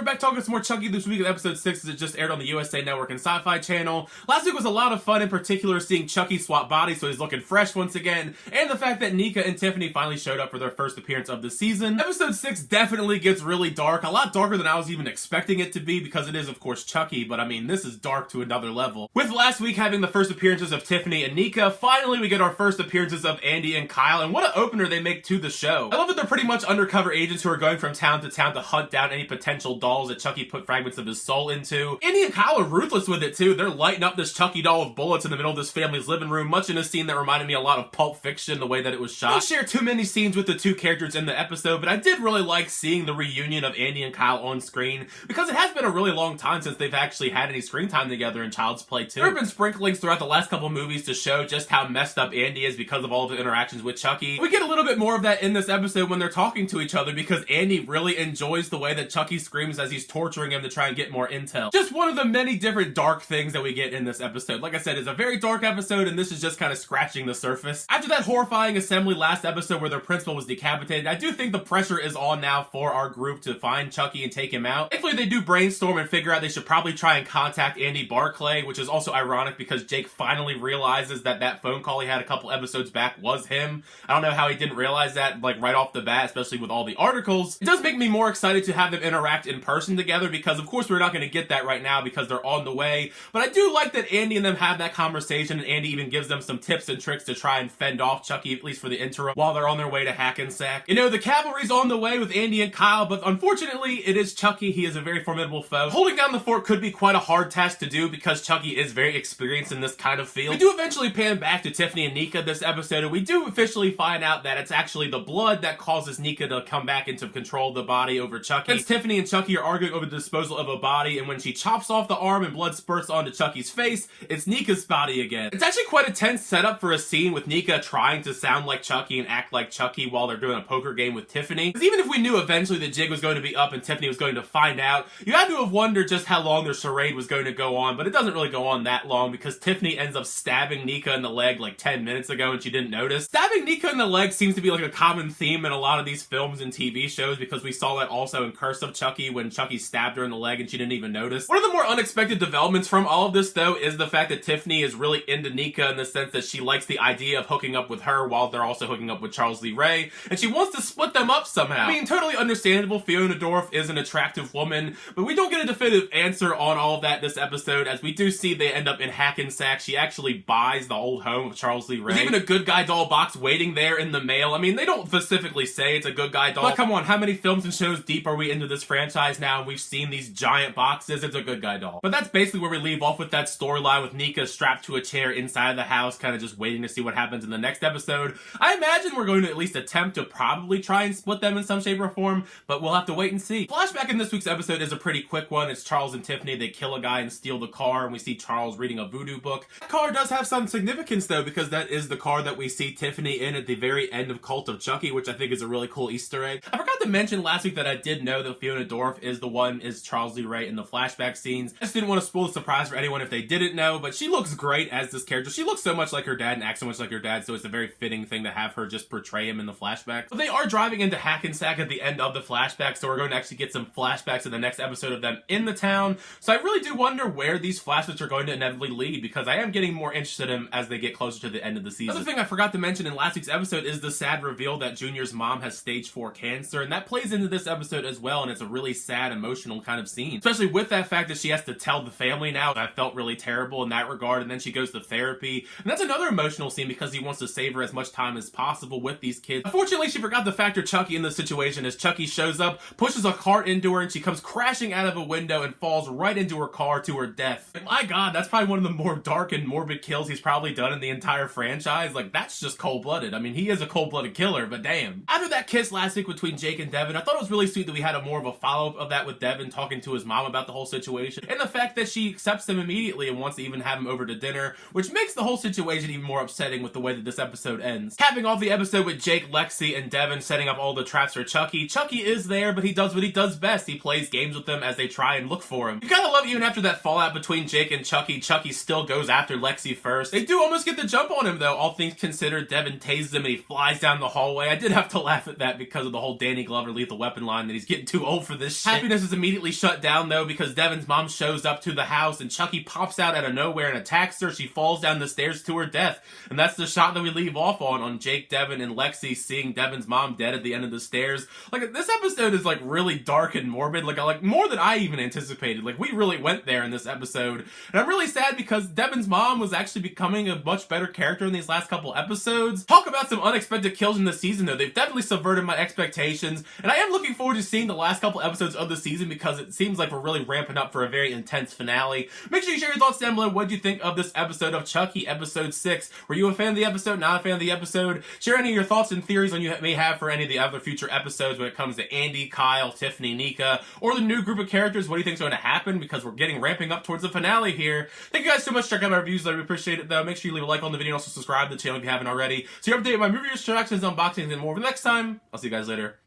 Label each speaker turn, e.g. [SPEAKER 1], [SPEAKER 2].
[SPEAKER 1] we're back talking some more Chucky this week in episode 6 as it just aired on the USA Network and SyFy channel. Last week was a lot of fun, in particular seeing Chucky swap bodies so he's looking fresh once again, and the fact that Nika and Tiffany finally showed up for their first appearance of the season. Episode 6 definitely gets really dark, a lot darker than I was even expecting it to be because it is of course Chucky, but I mean this is dark to another level. With last week having the first appearances of Tiffany and Nika, finally we get our first appearances of Andy and Kyle, and what an opener they make to the show. I love that they're pretty much undercover agents who are going from town to town to hunt down any potential dolls that Chucky put fragments of his soul into. Andy and Kyle are ruthless with it too. They're lighting up this Chucky doll with bullets in the middle of this family's living room, much in a scene that reminded me a lot of Pulp Fiction, the way that it was shot. I don't share too many scenes with the two characters in the episode, but I did really like seeing the reunion of Andy and Kyle on screen, because it has been a really long time since they've actually had any screen time together in Child's Play 2. There have been sprinklings throughout the last couple movies to show just how messed up Andy is because of all of the interactions with Chucky. We get a little bit more of that in this episode when they're talking to each other, because Andy really enjoys the way that Chucky screams as he's torturing him to try and get more intel. Just one of the many different dark things that we get in this episode. Like I said, it's a very dark episode, and this is just kind of scratching the surface. After that horrifying assembly last episode where their principal was decapitated, I do think the pressure is on now for our group to find Chucky and take him out. Thankfully, they do brainstorm and figure out they should probably try and contact Andy Barclay, which is also ironic because Jake finally realizes that that phone call he had a couple episodes back was him. I don't know how he didn't realize that, like, right off the bat, especially with all the articles. It does make me more excited to have them interact in person together, because of course we're not going to get that right now because they're on the way, but I do like that Andy and them have that conversation, and Andy even gives them some tips and tricks to try and fend off Chucky, at least for the interim, while they're on their way to Hackensack. You know, the cavalry's on the way with Andy and Kyle, but unfortunately it is Chucky. He is a very formidable foe. Holding down the fort could be quite a hard task to do because Chucky is very experienced in this kind of field. We do eventually pan back to Tiffany and Nika this episode, and we do officially find out that it's actually the blood that causes Nika to come back into control of the body over Chucky. Since Tiffany and Chucky are arguing over the disposal of a body, and when she chops off the arm and blood spurts onto Chucky's face, it's Nika's body again. It's actually quite a tense setup for a scene with Nika trying to sound like Chucky and act like Chucky while they're doing a poker game with Tiffany. Because even if we knew eventually the jig was going to be up and Tiffany was going to find out, you had to have wondered just how long their charade was going to go on, but it doesn't really go on that long because Tiffany ends up stabbing Nika in the leg like 10 minutes ago and she didn't notice. Stabbing Nika in the leg seems to be like a common theme in a lot of these films and TV shows, because we saw that also in Curse of Chucky when Chucky stabbed her in the leg and she didn't even notice. One of the more unexpected developments from all of this though is the fact that Tiffany is really into Nika in the sense that she likes the idea of hooking up with her while they're also hooking up with Charles Lee Ray, and she wants to split them up somehow. I mean, totally understandable. Fiona Dorff is an attractive woman, but we don't get a definitive answer on all of that this episode, as we do see they end up in Hackensack. She actually buys the old home of Charles Lee Ray. There's even a good guy doll box waiting there in the mail. I mean, they don't specifically say it's a good guy doll, but come on, how many films and shows deep are we into this franchise now and we've seen these giant boxes? It's a good guy doll. But that's basically where we leave off with that storyline, with Nika strapped to a chair inside the house, kind of just waiting to see what happens in the next episode. I imagine we're going to at least attempt to probably try and split them in some shape or form, but we'll have to wait and see. Flashback in this week's episode is a pretty quick one. It's Charles and Tiffany. They kill a guy and steal the car, and we see Charles reading a voodoo book. That car does have some significance though, because that is the car that we see Tiffany in at the very end of Cult of Chucky, which I think is a really cool Easter egg. I forgot to mention last week that I did know that Fiona Dorff is Charles Lee Ray in the flashback scenes. I just didn't want to spoil the surprise for anyone if they didn't know, but she looks great as this character. She looks so much like her dad and acts so much like her dad, so it's a very fitting thing to have her just portray him in the flashback. But they are driving into Hackensack at the end of the flashback, so we're going to actually get some flashbacks in the next episode of them in the town. So I really do wonder where these flashbacks are going to inevitably lead, because I am getting more interested in them as they get closer to the end of the season. Another thing I forgot to mention in last week's episode is the sad reveal that Junior's mom has stage 4 cancer, and that plays into this episode as well, and it's a really sad, emotional kind of scene. Especially with that fact that she has to tell the family now. I felt really terrible in that regard, and then she goes to therapy, and that's another emotional scene because he wants to save her as much time as possible with these kids. Unfortunately, she forgot to factor Chucky in the situation, as Chucky shows up, pushes a cart into her, and she comes crashing out of a window and falls right into her car to her death. And my god, that's probably one of the more dark and morbid kills he's probably done in the entire franchise. Like, that's just cold-blooded. I mean, he is a cold-blooded killer, but damn. After that kiss last week between Jake and Devin, I thought it was really sweet that we had more of a follow-up of that with Devin talking to his mom about the whole situation, and the fact that she accepts him immediately and wants to even have him over to dinner, which makes the whole situation even more upsetting with the way that this episode ends. Capping off the episode with Jake, Lexi, and Devin setting up all the traps for Chucky. Chucky is there, but he does what he does best. He plays games with them as they try and look for him. You gotta love, even after that fallout between Jake and Chucky, Chucky still goes after Lexi first. They do almost get the jump on him though, all things considered. Devin tases him and he flies down the hallway. I did have to laugh at that because of the whole Danny Glover Lethal Weapon line, that he's getting too old for this
[SPEAKER 2] shit.
[SPEAKER 1] Happiness is immediately shut down, though, because Devin's mom shows up to the house, and Chucky pops out of nowhere and attacks her. She falls down the stairs to her death. And that's the shot that we leave off on Jake, Devin, and Lexi seeing Devin's mom dead at the end of the stairs. Like, this episode is, like, really dark and morbid. Like more than I even anticipated. Like, we really went there in this episode. And I'm really sad because Devin's mom was actually becoming a much better character in these last couple episodes. Talk about some unexpected kills in the season, though. They've definitely subverted my expectations. And I am looking forward to seeing the last couple episodes of the season because it seems like we're really ramping up for a very intense finale. Make sure you share your thoughts down below. What do you think of this episode of Chucky, episode 6? Were you a fan of the episode? Not a fan of the episode? Share any of your thoughts and theories on you may have for any of the other future episodes when it comes to Andy, Kyle, Tiffany, Nika, or the new group of characters. What do you think is going to happen? Because we're ramping up towards the finale here. Thank you guys so much for checking out my reviews. I really appreciate it, though. Make sure you leave a like on the video and also subscribe to the channel if you haven't already, so you're updated with my movie reactions, unboxings, and more. But next time, I'll see you guys later.